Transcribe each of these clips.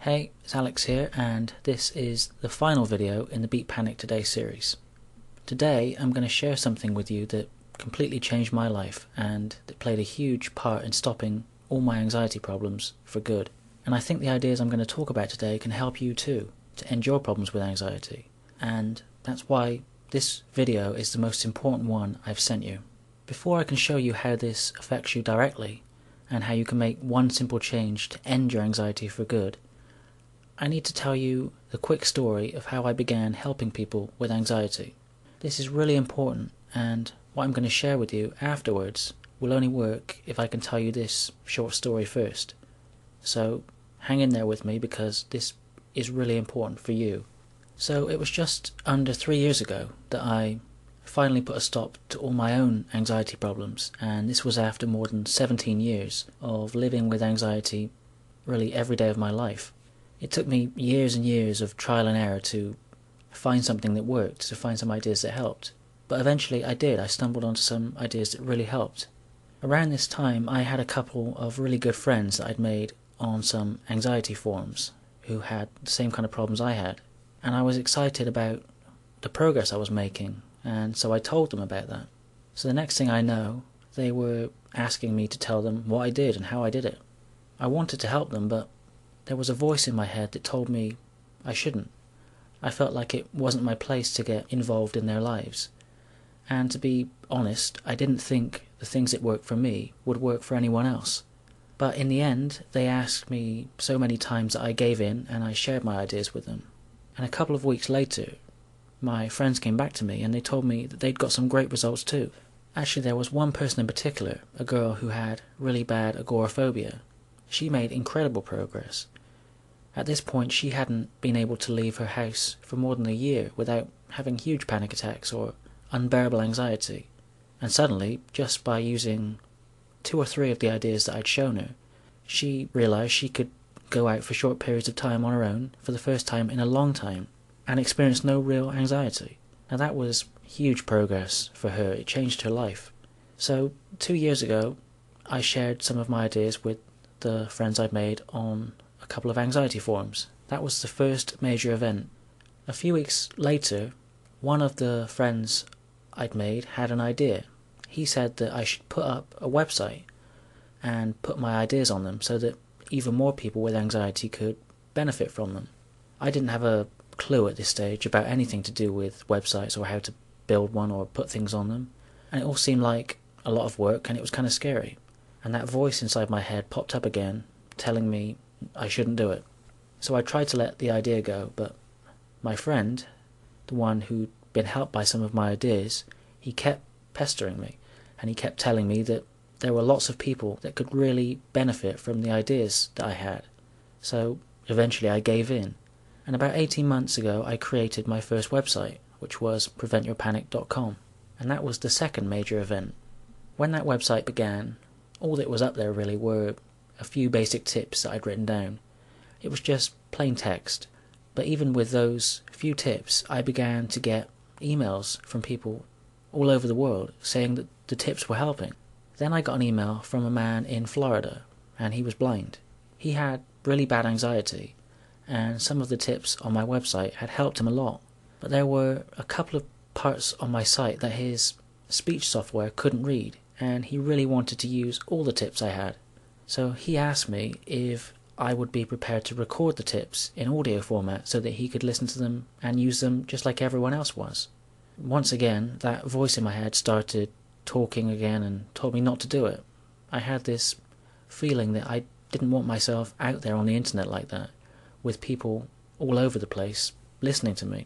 Hey, it's Alex here, and this is the final video in the Beat Panic Today series. Today I'm going to share something with you that completely changed my life and that played a huge part in stopping all my anxiety problems for good. And I think the ideas I'm going to talk about today can help you too, to end your problems with anxiety. And that's why this video is the most important one I've sent you. Before I can show you how this affects you directly, and how you can make one simple change to end your anxiety for good, I need to tell you the quick story of how I began helping people with anxiety. This is really important, and what I'm going to share with you afterwards will only work if I can tell you this short story first. So hang in there with me, because this is really important for you. So it was just under 3 years ago that I finally put a stop to all my own anxiety problems, and this was after more than 17 years of living with anxiety really every day of my life. It took me years and years of trial and error to find something that worked, to find some ideas that helped. But eventually I did. I stumbled onto some ideas that really helped. Around this time I had a couple of really good friends that I'd made on some anxiety forums who had the same kind of problems I had. And I was excited about the progress I was making, and so I told them about that. So the next thing I know, they were asking me to tell them what I did and how I did it. I wanted to help them, but there was a voice in my head that told me I shouldn't. I felt like it wasn't my place to get involved in their lives. And to be honest, I didn't think the things that worked for me would work for anyone else. But in the end, they asked me so many times that I gave in, and I shared my ideas with them. And a couple of weeks later, my friends came back to me and they told me that they'd got some great results too. Actually, there was one person in particular, a girl who had really bad agoraphobia. She made incredible progress. At this point, she hadn't been able to leave her house for more than a year without having huge panic attacks or unbearable anxiety. And suddenly, just by using 2 or 3 of the ideas that I'd shown her, she realized she could go out for short periods of time on her own for the first time in a long time and experience no real anxiety. Now that was huge progress for her. It changed her life. So 2 years ago, I shared some of my ideas with the friends I'd made on a couple of anxiety forums. That was the first major event. A few weeks later, one of the friends I'd made had an idea. He said that I should put up a website and put my ideas on them so that even more people with anxiety could benefit from them. I didn't have a clue at this stage about anything to do with websites or how to build one or put things on them, and it all seemed like a lot of work, and it was kind of scary. And that voice inside my head popped up again, telling me I shouldn't do it. So I tried to let the idea go, but my friend, the one who'd been helped by some of my ideas, he kept pestering me, and he kept telling me that there were lots of people that could really benefit from the ideas that I had. So eventually I gave in, and about 18 months ago I created my first website, which was preventyourpanic.com, and that was the second major event. When that website began, all that was up there really were a few basic tips that I'd written down. It was just plain text, but even with those few tips, I began to get emails from people all over the world saying that the tips were helping. Then I got an email from a man in Florida, and he was blind. He had really bad anxiety, and some of the tips on my website had helped him a lot. But there were a couple of parts on my site that his speech software couldn't read, and he really wanted to use all the tips I had. So he asked me if I would be prepared to record the tips in audio format so that he could listen to them and use them just like everyone else was. Once again, that voice in my head started talking again and told me not to do it. I had this feeling that I didn't want myself out there on the internet like that, with people all over the place listening to me.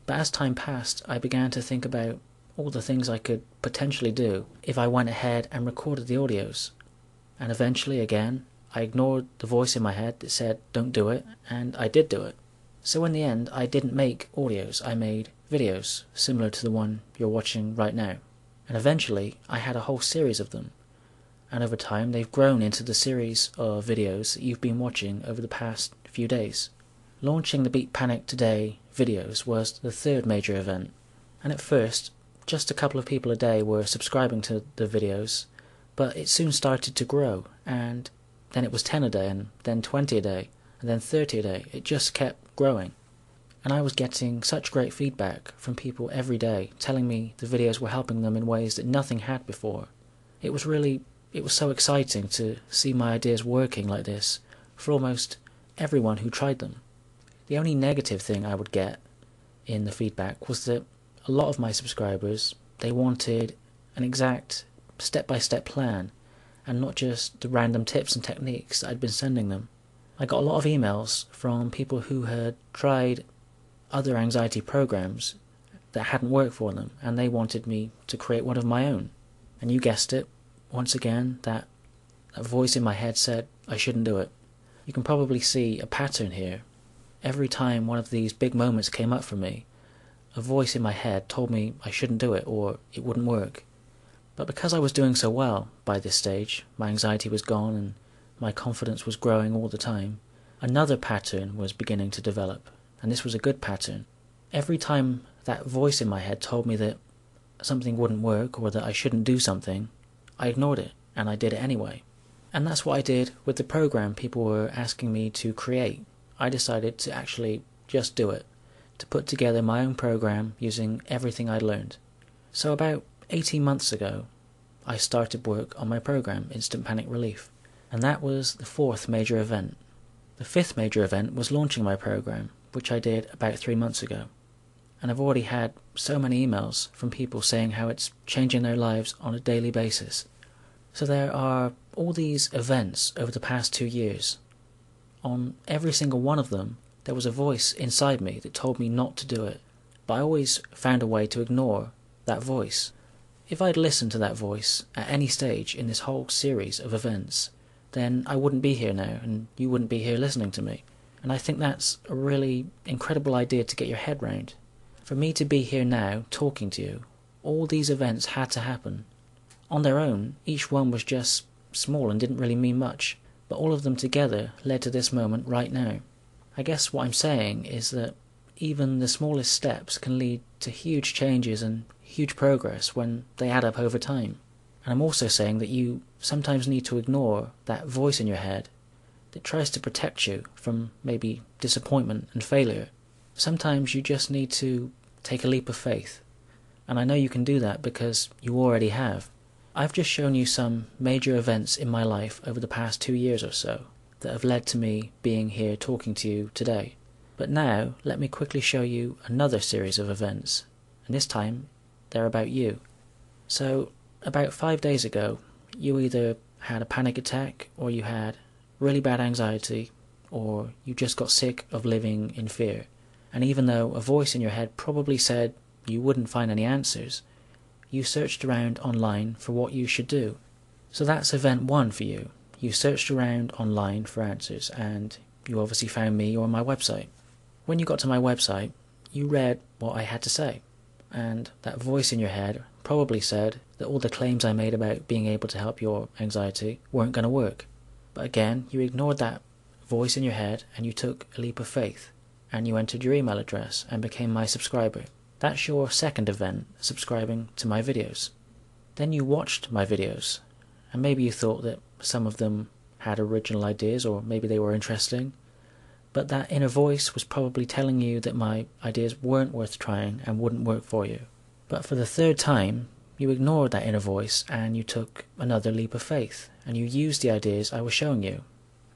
But as time passed, I began to think about all the things I could potentially do if I went ahead and recorded the audios. And eventually, again, I ignored the voice in my head that said don't do it, and I did do it. So in the end, I didn't make audios, I made videos similar to the one you're watching right now. And eventually, I had a whole series of them. And over time, they've grown into the series of videos that you've been watching over the past few days. Launching the Beat Panic Today videos was the third major event. And at first, just a couple of people a day were subscribing to the videos, but it soon started to grow, and then it was 10 a day, and then 20 a day. and then 30 a day. It just kept growing. And I was getting such great feedback from people every day, telling me the videos were helping them in ways that nothing had before. It was so exciting to see my ideas working like this for almost everyone who tried them. The only negative thing I would get in the feedback was that a lot of my subscribers, they wanted an exact step-by-step plan and not just the random tips and techniques that I'd been sending them. I got a lot of emails from people who had tried other anxiety programs that hadn't worked for them, and they wanted me to create one of my own. And you guessed it, once again, that voice in my head said I shouldn't do it. You can probably see a pattern here. Every time one of these big moments came up for me, a voice in my head told me I shouldn't do it or it wouldn't work. But because I was doing so well by this stage, my anxiety was gone and my confidence was growing all the time, another pattern was beginning to develop. And this was a good pattern. Every time that voice in my head told me that something wouldn't work or that I shouldn't do something, I ignored it and I did it anyway. And that's what I did with the program people were asking me to create. I decided to actually just do it, to put together my own program using everything I'd learned. So about 18 months ago, I started work on my program, Instant Panic Relief. And that was the 4th major event. The 5th major event was launching my program, which I did about 3 months ago. And I've already had so many emails from people saying how it's changing their lives on a daily basis. So there are all these events over the past 2 years. On every single one of them, there was a voice inside me that told me not to do it. But I always found a way to ignore that voice. If I'd listened to that voice at any stage in this whole series of events, then I wouldn't be here now, and you wouldn't be here listening to me. And I think that's a really incredible idea to get your head round. For me to be here now, talking to you, all these events had to happen. On their own, each one was just small and didn't really mean much, but all of them together led to this moment right now. I guess what I'm saying is that even the smallest steps can lead to huge changes and huge progress when they add up over time. And I'm also saying that you sometimes need to ignore that voice in your head that tries to protect you from maybe disappointment and failure. Sometimes you just need to take a leap of faith. And I know you can do that because you already have. I've just shown you some major events in my life over the past 2 years or so that have led to me being here talking to you today. But now, let me quickly show you another series of events. And this time, they're about you. So, about 5 days ago, you either had a panic attack, or you had really bad anxiety, or you just got sick of living in fear. And even though a voice in your head probably said you wouldn't find any answers, you searched around online for what you should do. So that's event 1 for you. You searched around online for answers, and you obviously found me or my website. When you got to my website, you read what I had to say, and that voice in your head probably said that all the claims I made about being able to help your anxiety weren't going to work. But again, you ignored that voice in your head and you took a leap of faith, and you entered your email address and became my subscriber. That's your second event, subscribing to my videos. Then you watched my videos, and maybe you thought that some of them had original ideas, or maybe they were interesting, but that inner voice was probably telling you that my ideas weren't worth trying and wouldn't work for you. But for the third time, you ignored that inner voice and you took another leap of faith, and you used the ideas I was showing you.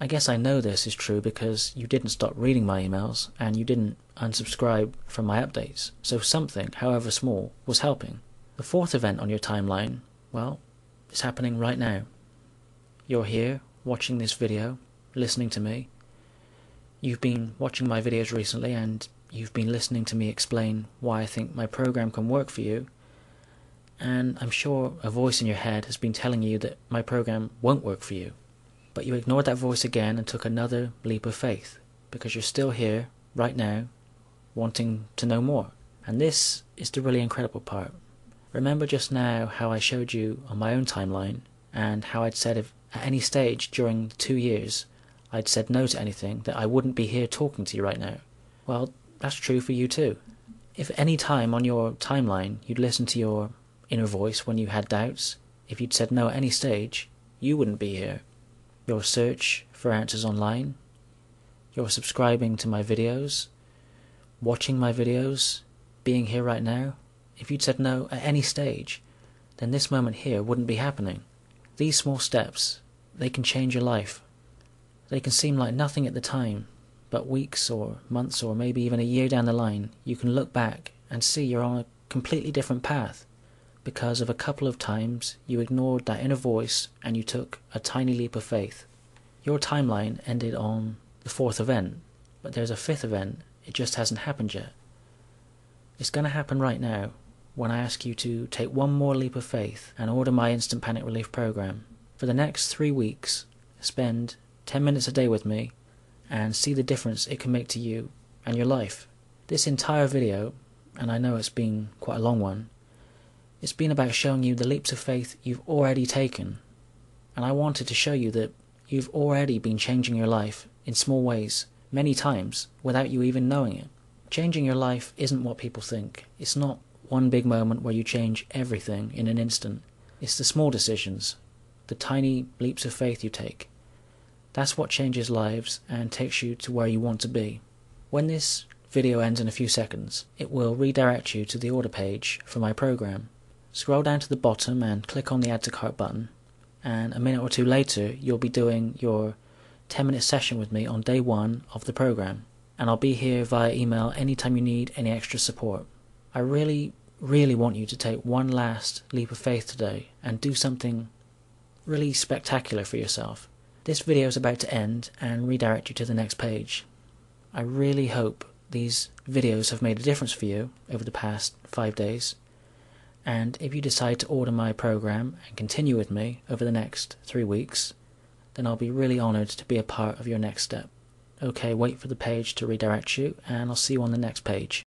I guess I know this is true because you didn't stop reading my emails and you didn't unsubscribe from my updates, so something, however small, was helping. The fourth event on your timeline, well, it's happening right now. You're here, watching this video, listening to me. You've been watching my videos recently and you've been listening to me explain why I think my program can work for you, and I'm sure a voice in your head has been telling you that my program won't work for you. But you ignored that voice again and took another leap of faith, because you're still here, right now, wanting to know more. And this is the really incredible part. Remember just now how I showed you on my own timeline, and how I'd said if at any stage during the 2 years I'd said no to anything, that I wouldn't be here talking to you right now. Well, that's true for you too. If at any time on your timeline you'd listened to your inner voice when you had doubts, if you'd said no at any stage, you wouldn't be here. Your search for answers online, You're subscribing to my videos, watching my videos, being here right now. If you'd said no at any stage, then this moment here wouldn't be happening. These small steps, they can change your life. They can seem like nothing at the time, but weeks or months or maybe even a year down the line, you can look back and see you're on a completely different path because of a couple of times you ignored that inner voice and you took a tiny leap of faith. Your timeline ended on the 4th event, but there's a 5th event. It just hasn't happened yet. It's going to happen right now when I ask you to take one more leap of faith and order my Instant Panic Relief program. For the next 3 weeks, spend 10 minutes a day with me and see the difference it can make to you and your life. This entire video, and I know it's been quite a long one, it's been about showing you the leaps of faith you've already taken. And I wanted to show you that you've already been changing your life in small ways, many times, without you even knowing it. Changing your life isn't what people think. It's not one big moment where you change everything in an instant. It's the small decisions, the tiny leaps of faith you take. That's what changes lives and takes you to where you want to be. When this video ends in a few seconds, it will redirect you to the order page for my program. Scroll down to the bottom and click on the Add to Cart button, and a minute or two later you'll be doing your 10-minute session with me on day 1 of the program, and I'll be here via email anytime you need any extra support. I really want you to take one last leap of faith today and do something really spectacular for yourself. This video is about to end and redirect you to the next page. I really hope these videos have made a difference for you over the past 5 days. And if you decide to order my program and continue with me over the next 3 weeks, then I'll be really honoured to be a part of your next step. Okay, wait for the page to redirect you, and I'll see you on the next page.